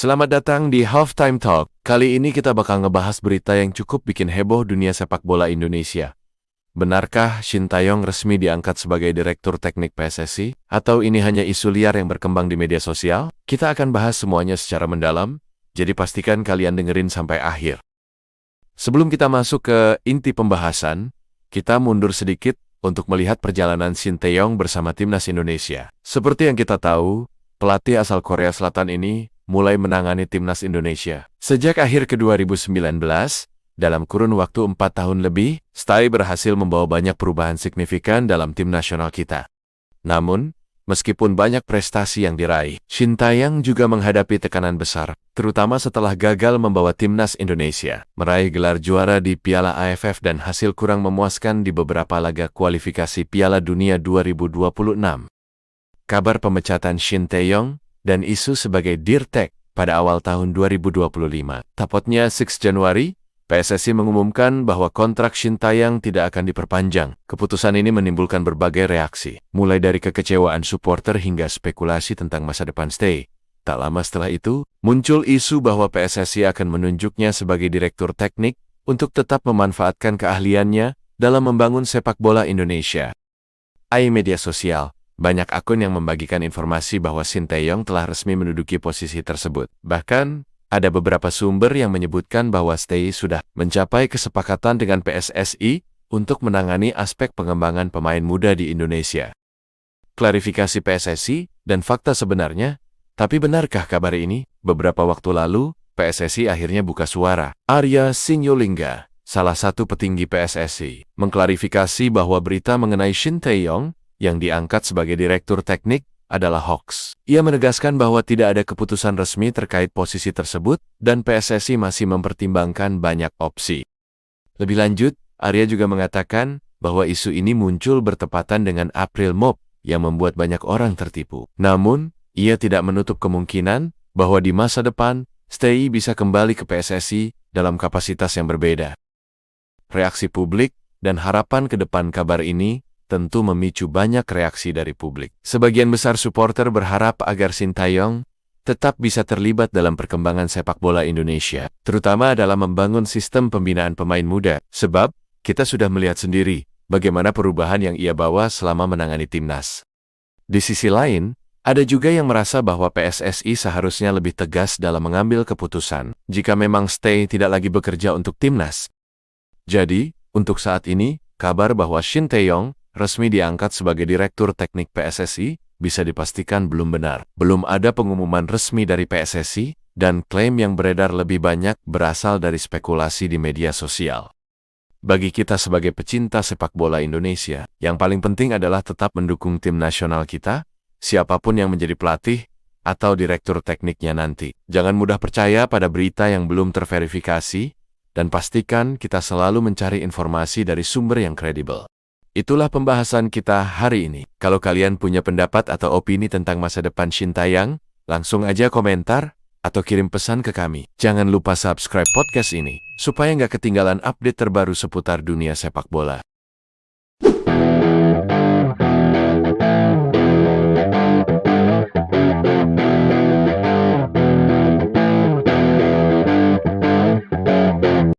Selamat datang di Halftime Talk. Kali ini kita bakal ngebahas berita yang cukup bikin heboh dunia sepak bola Indonesia. Benarkah Shin Taeyong resmi diangkat sebagai Direktur Teknik PSSI? Atau ini hanya isu liar yang berkembang di media sosial? Kita akan bahas semuanya secara mendalam, jadi pastikan kalian dengerin sampai akhir. Sebelum kita masuk ke inti pembahasan, kita mundur sedikit untuk melihat perjalanan Shin Taeyong bersama Timnas Indonesia. Seperti yang kita tahu, pelatih asal Korea Selatan ini mulai menangani Timnas Indonesia. Sejak akhir ke 2019, dalam kurun waktu 4 tahun lebih, Stay berhasil membawa banyak perubahan signifikan dalam tim nasional kita. Namun, meskipun banyak prestasi yang diraih, Shin Taeyong juga menghadapi tekanan besar, terutama setelah gagal membawa Timnas Indonesia meraih gelar juara di Piala AFF dan hasil kurang memuaskan di beberapa laga kualifikasi Piala Dunia 2026. Kabar pemecatan Shin Taeyong dan isu sebagai Dirtek pada awal tahun 2025. Tepatnya 6 Januari, PSSI mengumumkan bahwa kontrak Shin Taeyong tidak akan diperpanjang. Keputusan ini menimbulkan berbagai reaksi, mulai dari kekecewaan supporter hingga spekulasi tentang masa depan Stay. Tak lama setelah itu, muncul isu bahwa PSSI akan menunjuknya sebagai direktur teknik untuk tetap memanfaatkan keahliannya dalam membangun sepak bola Indonesia. Media sosial. Banyak akun yang membagikan informasi bahwa Shin Taeyong telah resmi menduduki posisi tersebut. Bahkan, ada beberapa sumber yang menyebutkan bahwa Stay sudah mencapai kesepakatan dengan PSSI untuk menangani aspek pengembangan pemain muda di Indonesia. Klarifikasi PSSI dan fakta sebenarnya, tapi benarkah kabar ini? Beberapa waktu lalu, PSSI akhirnya buka suara. Arya Sinulinga, salah satu petinggi PSSI, mengklarifikasi bahwa berita mengenai Shin Taeyong yang diangkat sebagai direktur teknik adalah hoax. Ia menegaskan bahwa tidak ada keputusan resmi terkait posisi tersebut dan PSSI masih mempertimbangkan banyak opsi. Lebih lanjut, Arya juga mengatakan bahwa isu ini muncul bertepatan dengan April Mop yang membuat banyak orang tertipu. Namun, ia tidak menutup kemungkinan bahwa di masa depan, Stay bisa kembali ke PSSI dalam kapasitas yang berbeda. Reaksi publik dan harapan ke depan kabar ini tentu memicu banyak reaksi dari publik. Sebagian besar supporter berharap agar Shin Taeyong tetap bisa terlibat dalam perkembangan sepak bola Indonesia, terutama dalam membangun sistem pembinaan pemain muda, sebab kita sudah melihat sendiri bagaimana perubahan yang ia bawa selama menangani timnas. Di sisi lain, ada juga yang merasa bahwa PSSI seharusnya lebih tegas dalam mengambil keputusan jika memang Stay tidak lagi bekerja untuk timnas. Jadi, untuk saat ini, kabar bahwa Shin Taeyong resmi diangkat sebagai Direktur Teknik PSSI bisa dipastikan belum benar. Belum ada pengumuman resmi dari PSSI, dan klaim yang beredar lebih banyak berasal dari spekulasi di media sosial. Bagi kita sebagai pecinta sepak bola Indonesia, yang paling penting adalah tetap mendukung tim nasional kita, siapapun yang menjadi pelatih atau direktur tekniknya nanti. Jangan mudah percaya pada berita yang belum terverifikasi, dan pastikan kita selalu mencari informasi dari sumber yang kredibel. Itulah pembahasan kita hari ini. Kalau kalian punya pendapat atau opini tentang masa depan Shin Taeyong, langsung aja komentar atau kirim pesan ke kami. Jangan lupa subscribe podcast ini, supaya nggak ketinggalan update terbaru seputar dunia sepak bola.